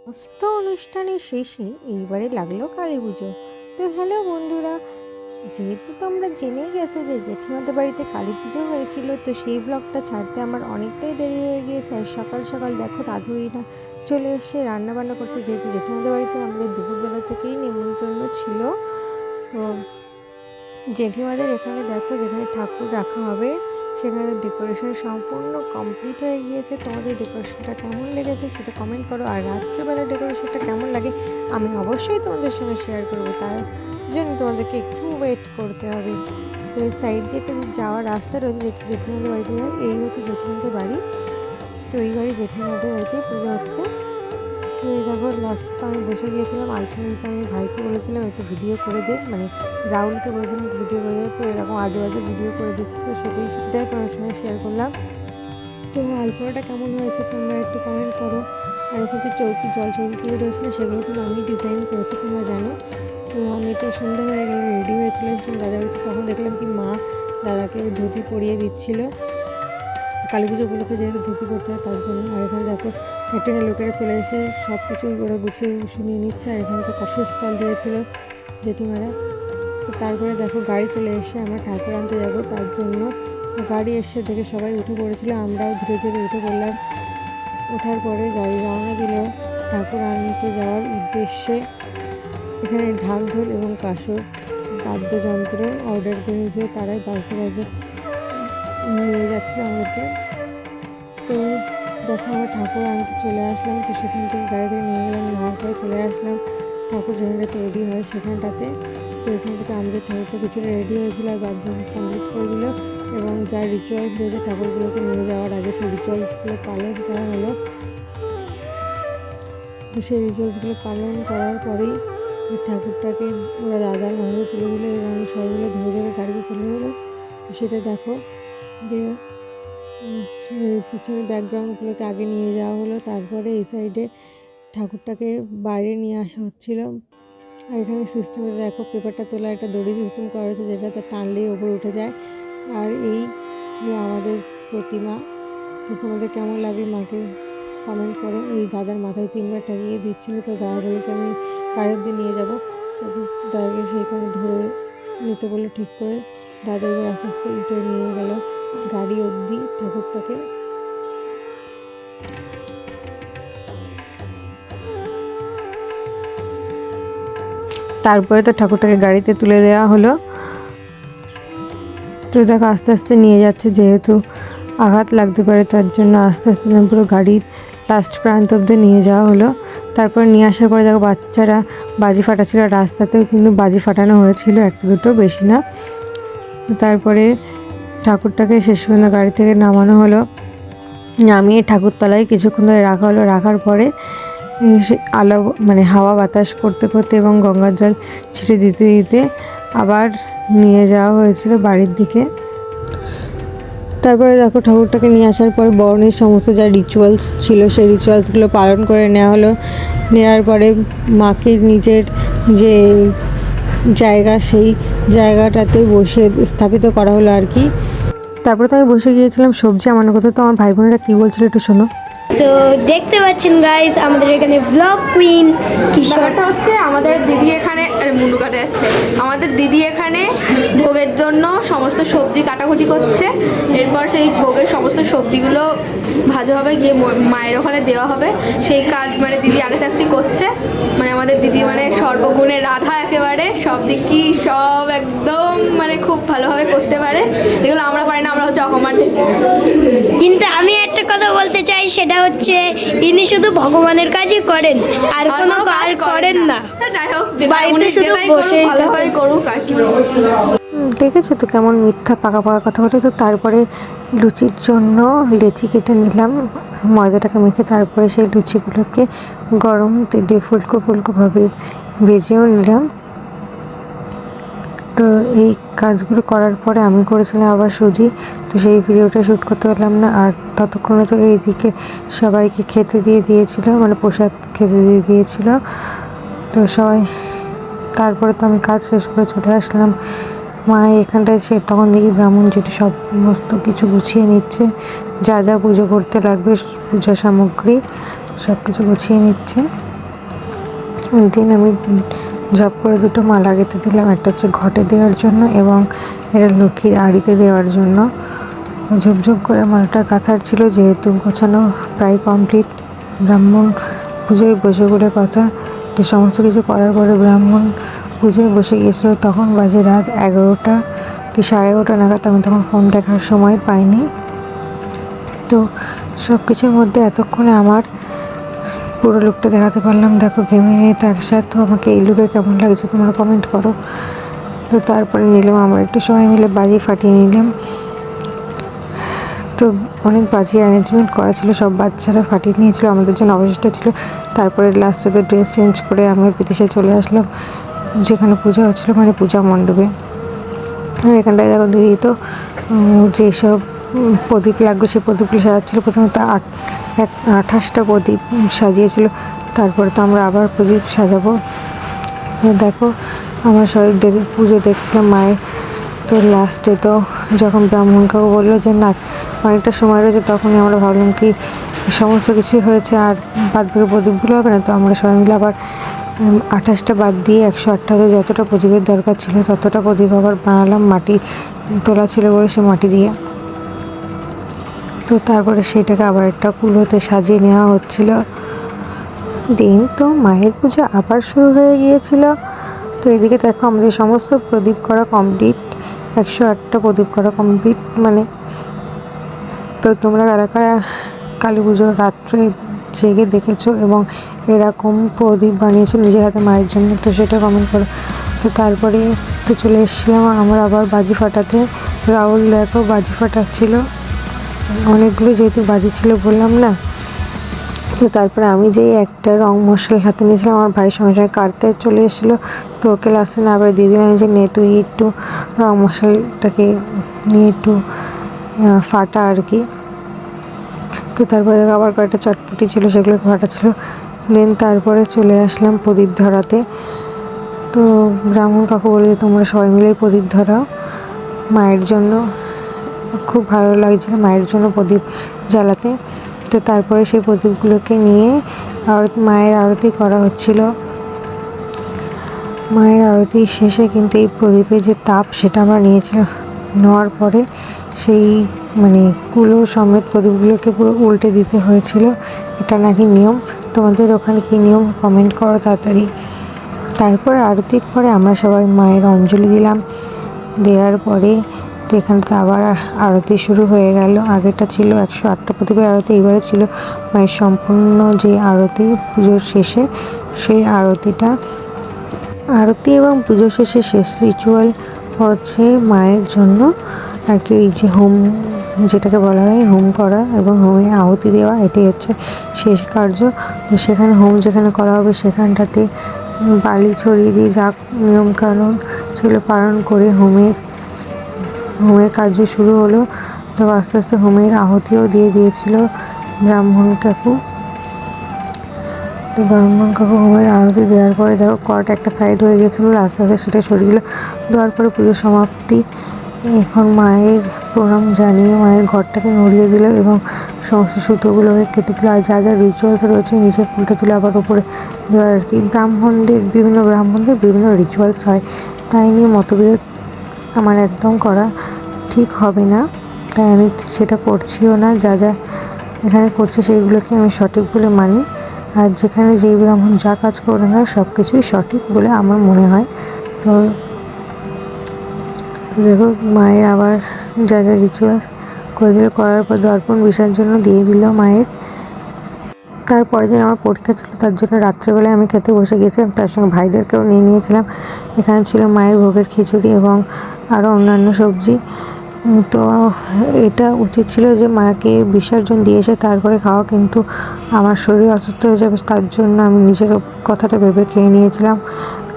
সমস্ত অনুষ্ঠানের শেষে এইবারে লাগলো কালী পুজো। তো হ্যালো বন্ধুরা, যেহেতু তোমরা জেনেই গেছো যে জেঠিমাদের বাড়িতে কালী পুজো হয়েছিল, তো সেই ব্লগটা ছাড়তে আমার অনেকটাই দেরি হয়ে গিয়েছে। আর সকাল সকাল দেখো রাঁধুনিরা চলে এসছে রান্না বান্না করতে, যেহেতু জেঠিমাদের বাড়িতে আমাদের দুপুরবেলা থেকেই নিমন্ত্রণ ছিল। তো জেঠিমাদের এখানে দেখো, যেখানে ঠাকুর রাখা হবে সেখানে ডেকোরেশন সম্পূর্ণ কমপ্লিট হয়ে গিয়েছে। তোমাদের ডেকোরেশনটা কেমন লেগেছে সেটা কমেন্ট করো, আর রাত্রেবেলা ডেকোরেশনটা কেমন লাগে আমি অবশ্যই তোমাদের সঙ্গে শেয়ার করবো। তার জন্য তোমাদেরকে একটু ওয়েট করতে হবে। তো এই সাইড দিয়ে একটা যাওয়ার রাস্তা রয়েছে জেঠিমাদের বাড়িতে, এই হচ্ছে জেঠিমাদের বাড়ি। তো এই বাড়ি জেঠিমাদের বাড়িতে পুজো হচ্ছে। তো এই দেখো লাস্টে তো আমি বসে গিয়েছিলাম আলপনা দিতে। আমি ভাইকে বলেছিলাম একটু ভিডিও করে দে, মানে রাহুলকে বলেছিলাম একটু ভিডিও করে দে। তো এরকম আজে বাজে ভিডিও করে দিচ্ছি, তো সেটাই তোমার সঙ্গে শেয়ার করলাম। তো আলপনাটা কেমন হয়েছে তোমরা একটু কমেন্ট করো। আর ওখানে যে চৌকি জল চৌকিগুলো রয়েছে না, সেগুলো কিন্তু আমি ডিজাইন করেছি, তোমরা জানো। তো আমি তো সন্ধ্যা হয়ে গেলে রেডি হয়েছিলাম দাদা বাড়িতে, তখন দেখলাম কি মা দাদাকে ধুতি পরিয়ে দিচ্ছিলো। কালী পুজো উপলক্ষে যেহেতু ধুতি পড়তে হয় তার জন্য। আর এখানে দেখো ক্যাটারিংয়ের লোকেরা চলে এসে সব কিছু ওরা গুছিয়ে শুনিয়ে নিচ্ছে। আর এখানে তো কফি স্টল দিয়েছিল জেঠিমারা। তো তারপরে দেখো গাড়ি চলে এসে আমরা ঠাকুর আনতে যাবো, তার জন্য গাড়ি এসে দেখে সবাই উঠে পড়েছিল, আমরাও ধীরে ধীরে উঠে পড়লাম। ওঠার পরে গাড়ি রওনা দিল ঠাকুর আনতে যাওয়ার উদ্দেশ্যে। এখানে ঢাক ঢোল এবং কাসর বাদ্যযন্ত্র অর্ডার দিয়েছিল, তারাই বাজতে বাজতে নিয়ে যাচ্ছিলো আমাদেরকে। তো দেখো আমরা ঠাকুর আনতে চলে আসলাম। তো সেখান থেকে গাড়ি থেকে নিয়ে গেলাম, নেওয়ার পরে চলে আসলাম ঠাকুর যেখানটাতে রেডি হয় সেখানটাতে। তো এখান থেকে আমাদের ঠাকুরটা কিছুটা রেডি হয়েছিল আর বাদ কমপ্লিট করে দিল। এবং যা রিচুয়ালস রয়েছে ঠাকুরগুলোকে নিয়ে যাওয়ার আগে সেই রিচুয়ালসগুলো পালন করা হলো। তো সেই রিচুয়ালসগুলো পালন করার পরেই ঠাকুরটাকে ওরা দাদার মাথায় তুলে দিল এবং সবাইগুলো ধরে ধরে গাড়িতে তুলে দিলো। সেটা দেখো যে পিছনের ব্যাকগ্রাউন্ডগুলোকে আগে নিয়ে যাওয়া হলো, তারপরে এই সাইডে ঠাকুরটাকে বাইরে নিয়ে আসা হচ্ছিল। আর এখানে সিস্টেমে দেখো পেপারটা তোলা একটা দড়ি সিস্টেম করা হয়েছে, যেটাতে টানলেই ওপরে উঠে যায়। আর এই আমাদের প্রতিমা। তো তোমাদের কেমন লাগে মাকে কমেন্ট করো। এই দাদার মাথায় 3বার টাঙিয়ে দিচ্ছিলো, তো দাদা বলকে আমি গাড়ি অব্দি নিয়ে যাবো। তো দাদাকে সেইখানে ধরে নিতে বললো ঠিক করে। দাদা এবার আস্তে আস্তে উঠে নিয়ে গেল গাড়ি অবধি ঠাকুরটাকে। তারপরে তো ঠাকুরটাকে গাড়িতে তুলে দেওয়া হলো। তো দেখো আস্তে আস্তে নিয়ে যাচ্ছে, যেহেতু আঘাত লাগতে পারে তার জন্য আস্তে আস্তে পুরো গাড়ির লাস্ট প্রান্ত অব্দি নিয়ে যাওয়া হলো। তারপর নিয়ে আসার পরে দেখো বাচ্চারা বাজি ফাটাচ্ছিল, রাস্তাতেও কিন্তু বাজি ফাটানো হয়েছিল, একটা দুটো, বেশি না। তারপরে ঠাকুরটাকে শেষ পর্যন্ত গাড়ি থেকে নামানো হলো, নামিয়ে ঠাকুরতলায় কিছুক্ষণ ধরে রাখা হলো। রাখার পরে আলো মানে হাওয়া বাতাস করতে করতে এবং গঙ্গার জল ছিটে দিতে দিতে আবার নিয়ে যাওয়া হয়েছিল বাড়ির দিকে। তারপরে দেখো ঠাকুরটাকে নিয়ে আসার পরে বরণের সমস্ত যা রিচুয়ালস ছিল সেই রিচুয়ালসগুলো পালন করে নেওয়া হলো। নেওয়ার পরে মাকে নিজের যে জায়গা সেই জায়গাটাতে বসে স্থাপিত করা হলো আর কি। তারপরে তো আমি বসে গিয়েছিলাম সবজি আমার কথা। তো আমার ভাই বোনেরা কী বলছিল একটু শোনো। তো দেখতে পাচ্ছেন গাইস, আমাদের এখানে ব্লগ কুইন ব্যাপারটা হচ্ছে আমাদের দিদি এখানে মুন্ডু কাটা যাচ্ছে। আমাদের দিদি এখানে ভোগের জন্য সমস্ত সবজি কাটাকুটি করছে। এরপর সেই ভোগের সমস্ত সবজিগুলো ভাজা হবে, গিয়ে মায়ের ওখানে দেওয়া হবে। সেই কাজ মানে দিদি আগে থাকতেই করছে। মানে আমাদের দিদি মানে সর্বগুণে রাধা, একেবারে সব দিকই সব একদম মানে খুব ভালোভাবে করতে পারে, যেগুলো আমরা পারি না, আমরা হচ্ছে অকমান্ড। কিন্তু আমি একটা কথা বলতে চাই, সেটা হচ্ছে ইনি শুধু ভগবানের কাজই করেন, আর কোনো কাজ করেন না। যাই হোক, বাড়িতে শুধু বসে ভালোভাবে করুক আর কি। দেখেছো তো কেমন মিথ্যা পাকা পাকা কথা বলে। তো তারপরে লুচির জন্য লেচি কেটে নিলাম, ময়দাটাকে মেখে তারপরে সেই লুচিগুলোকে গরম তেলে ফুলকো ফুলকোভাবে ভেজেও নিলাম। তো এই কাজগুলো করার পরে আমি করেছিলাম আবার সুজি। তো সেই ভিডিওটা শ্যুট করতে পারলাম না। আর ততক্ষণে তো এইদিকে সবাইকে খেতে দিয়ে দিয়েছিল, মানে প্রসাদ খেতে দিয়ে দিয়েছিল। তো সবাই তারপরে তো আমি কাজ শেষ করে চলে আসলাম। মা এখানটায় সে তখন দেখি ব্রাহ্মণ যেটি সমস্ত কিছু গুছিয়ে নিচ্ছে, যা যা পুজো করতে লাগবে পূজা সামগ্রী সব কিছু গুছিয়ে নিচ্ছে। দিন আমি জব করে দুটো মালা গেঁথে দিলাম, একটা হচ্ছে ঘটে দেওয়ার জন্য এবং এটা লক্ষ্মীর আড়িতে দেওয়ার জন্য। ঝুপঝুপ করে মালাটা গাঁথার ছিল, যেহেতু গোছানো প্রায় কমপ্লিট। ব্রাহ্মণ পুজোয় বসে বলে কথা, তো সমস্ত কিছু করার পরে ব্রাহ্মণ পুজোয় বসে গিয়েছিলো। তখন বাজে রাত 11টা কি 11:30 নাগাদ। আমি তখন ফোন দেখার সময় পাইনি। তো সব কিছুর মধ্যে এতক্ষণে আমার পুরো লুকটা দেখাতে পারলাম। দেখো ঘেমে নিয়ে তো একসাথে, তো আমাকে এই লুকে কেমন লাগছে তোমরা কমেন্ট করো। তো তারপরে নিলাম আমরা একটু সবাই মিলে বাজি ফাটিয়ে নিলাম। তো অনেক বাজি অ্যারেঞ্জমেন্ট করা ছিল, সব বাচ্চারা ফাটিয়ে নিয়েছিল, আমাদের জন্য অবশিষ্ট ছিল। তারপরে লাস্টে তো ড্রেস চেঞ্জ করে আমি বিদেশে চলে আসলাম, যেখানে পূজা হচ্ছিলো, মানে পূজা মণ্ডপে। আর এখানটায় দেখো দিদি তো যেসব প্রদীপ লাগবে সেই প্রদীপগুলো সাজাচ্ছিলো। প্রথমে তো 28টা প্রদীপ সাজিয়েছিল, তারপরে তো আমরা আবার প্রদীপ সাজাবো। দেখো আমরা সবাই পুজো দেখছিলাম মায়ের। তো লাস্টে তো যখন ব্রাহ্মণ কাকু বললো যে না অনেকটা সময় রয়েছে, তখনই আমরা ভাবলাম কি সমস্ত কিছুই হয়েছে আর বাদ বাকি প্রদীপগুলো হবে না। তো আমরা সবাই মিলে আবার 28টা বাদ দিয়ে 108টাতে যতটা প্রদীপের দরকার ছিল ততটা প্রদীপ আবার বানালাম, মাটি তোলা ছিল বলে সে মাটি দিয়ে। তো তারপরে সেটাকে আবার একটা কুলোতে সাজিয়ে নেওয়া হচ্ছিল। দিন তো মায়ের পুজো আবার শুরু হয়ে গিয়েছিল। তো এদিকে দেখো আমাদের সমস্ত প্রদীপ করা কমপ্লিট, 108টা প্রদীপ করা কমপ্লিট। মানে তো তোমরা কারা কারা কালী পুজোর রাত্রে জেগে দেখেছো এবং এরকম প্রদীপ বানিয়েছো নিজের হাতে মায়ের জন্য, তো সেটা কমেন্ট করো। তো তারপরে তো চলে এসেছিলাম আমরা আবার বাজি ফাটাতে। রাহুল দেখো বাজি ফাটাচ্ছিল, অনেকগুলো যেহেতু বাজি ছিল বললাম না। তো তারপরে আমি যেই একটা রং মশলা হাতে নিয়েছিলাম, আমার ভাই সঙ্গে সঙ্গে কাটতে চলে এসেছিলো। তো ওকে লাস্টে না আবার দিয়ে দিলাম যে নে তুই একটু রং মশলাটাকে নিয়ে একটু ফাটা আর কি। তো তারপরে আবার কয়েকটা চটপটি ছিল, সেগুলোকে ফাটাচ্ছিলো। দেন তারপরে চলে আসলাম প্রদীপ ধরাতে। তো ব্রাহ্মণ কাকু বলে যে তোমরা সবাই মিলেই প্রদীপ ধরাও মায়ের জন্য। খুব ভালো লাগছিল মায়ের জন্য প্রদীপ জ্বালাতে। তো তারপরে সেই প্রদীপগুলোকে নিয়ে মায়ের আরতি করা হচ্ছিল। মায়ের আরতি শেষে কিন্তু এই প্রদীপের যে তাপ সেটা আমরা নিয়েছিলাম, নেওয়ার পরে সেই মানে কুলো সমেত প্রদীপগুলোকে পুরো উল্টে দিতে হয়েছিল। এটা নাকি নিয়ম, তোমাদের ওখানে কী নিয়ম কমেন্ট করো তাড়াতাড়ি। তারপর আরতির পরে আমরা সবাই মায়ের অঞ্জলি দিলাম। দেওয়ার পরে তো এখানটাতে আবার আরতি শুরু হয়ে গেল। আগেটা ছিল 108টা প্রদীপের আরতি, এবারে ছিল মায়ের সম্পূর্ণ যে আরতি পুজোর শেষে, সেই আরতি এবং পুজো শেষে শেষ রিচুয়াল হচ্ছে মায়ের জন্য আর কি, এই যে হোম যেটাকে বলা হয় হোম করা এবং হোমে আহুতি দেওয়া, এটাই হচ্ছে শেষ কার্য। তো সেখানে হোম যেখানে করা হবে সেখানটাতে বালি ছড়িয়ে দিয়ে যা নিয়মকানুন সেগুলো পালন করে হোমের কার্য শুরু হলো। তো আস্তে আস্তে হোমের আহুতিও দিয়ে দিয়েছিল ব্রাহ্মণ কাকু। তো ব্রাহ্মণ কাকু হোমের আরতি দেওয়ার পরে দেখো কড়াটা একটা সাইড হয়ে গেছিলো, আস্তে আস্তে সেটা সরিয়ে দিল। দেওয়ার পরে পুজো সমাপ্তি। এখন মায়ের প্রণাম জানিয়ে মায়ের ঘরটাকে নড়িয়ে দিল এবং সমস্ত সুতোগুলোকে কেটে দিল। আর যা যা রিচুয়ালস রয়েছে নিচে উল্টে তুলে আবার উপরে দেওয়ার আর কি। বিভিন্ন ব্রাহ্মণদের বিভিন্ন রিচুয়ালস হয়, তাই নিয়ে মতবিরোধ আমার একদম করা ঠিক হবে না, তাই আমি সেটা করছিও না। যা যা এখানে করছে সেইগুলোকে আমি সঠিক বলে মানি। আর যেখানে যেই ব্রাহ্মণ যা কাজ করে না সব কিছুই সঠিক বলে আমার মনে হয়। তো দেখো মায়ের আবার যা যা রিচুয়ালস করে দিল, করার পর দর্পণ বিসর্জন দিয়ে দিল মায়ের। তারপরের দিন আমার পরীক্ষা ছিল, তার জন্য রাত্রেবেলায় আমি খেতে বসে গেছিলাম, তার সঙ্গে ভাইদেরকেও নিয়ে নিয়েছিলাম। এখানে ছিল মায়ের ভোগের খিচুড়ি এবং আরও অন্যান্য সবজি। তো এটা উচিত ছিল যে মাকে বিসর্জন দিয়ে এসে তারপরে খাওয়া, কিন্তু আমার শরীর অসুস্থ হয়ে যাবে তার জন্য আমি নিজের কথাটা ভেবে খেয়ে নিয়েছিলাম।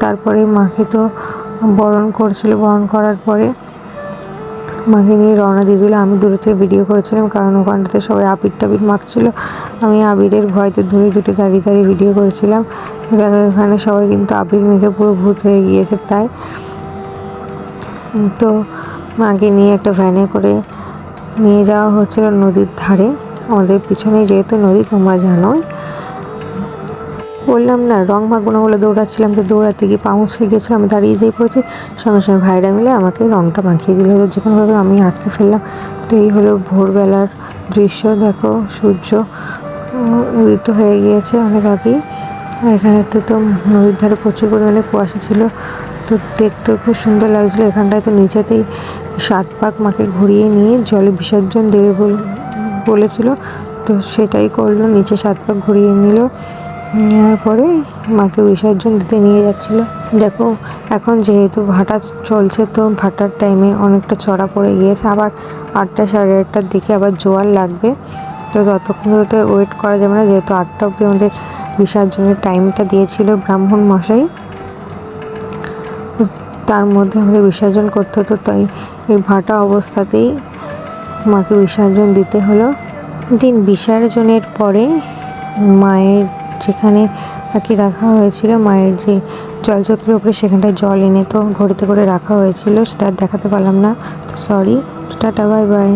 তারপরে মাকে তো বরণ করার পরে মাকে নিয়ে রওনা দিয়ে দিল। আমি দূরে থেকে ভিডিও করেছিলাম, কারণ ওখানটাতে সবাই আবির টাবির মাখছিল। আমি আবিরের ভয়তে দূরে দাঁড়িয়ে দাঁড়িয়ে ভিডিও করেছিলাম। দেখো এখানে সবাই কিন্তু আবির মেখে পুরো ভূত হয়ে গিয়েছে প্রায়। তো মাকে নিয়ে একটা ভ্যানে করে নিয়ে যাওয়া হচ্ছিল নদীর ধারে। আমাদের পিছনে যেহেতু নদী তোমরা জানোই। বললাম না রং মাখবো না বলে দৌড়াচ্ছিলাম, তো দৌড়াতে গিয়ে পা মুচকে গিয়েছিলাম, আমি দাঁড়িয়ে যেই পড়েছি সঙ্গে সঙ্গে ভাইরা মিলে আমাকে রংটা মাখিয়ে দিল, তো যেকোনোভাবে আমি আটকে ফেললাম। তো এই হলো ভোরবেলার দৃশ্য, দেখো সূর্য উদিত হয়ে গিয়েছে অনেক আগেই। আর এখানে তো নদীর ধারে প্রচুর পরিমাণে কুয়াশা ছিল, তো দেখতেও খুব সুন্দর লাগছিলো। এখানটায় তো নিচেতেই 7 পাক মাকে ঘুরিয়ে নিয়ে জলে বিসর্জন দেবে বলেছিল, তো সেটাই করলো, নিচে 7 পাক ঘুরিয়ে নিল, নেওয়ার পরে মাকে বিসর্জন দিতে নিয়ে যাচ্ছিলো। দেখো এখন যেহেতু ভাটা চলছে, তো ভাটার টাইমে অনেকটা চড়া পড়ে গিয়েছে, আবার 8টা সাড়ে 8টার দিকে আবার জোয়ার লাগবে, তো ততক্ষণ তো ওয়েট করা যাবে না, যেহেতু 8টা অবধি আমাদের বিসর্জনের টাইমটা দিয়েছিল ব্রাহ্মণ মশাই, তার মধ্যে আমাদের বিসর্জন করতে হতো, তাই এই ভাটা অবস্থাতেই মাকে বিসর্জন দিতে হলো। দিন বিসর্জনের পরে মায়ের যেখানে আর কি রাখা হয়েছিল, মায়ের যে জলচক্রের উপরে সেখানটায় জল এনে তো ঘড়িতে করে রাখা হয়েছিল, সেটা আর দেখাতে পারলাম না, তো সরি, টাটা বাই বাই।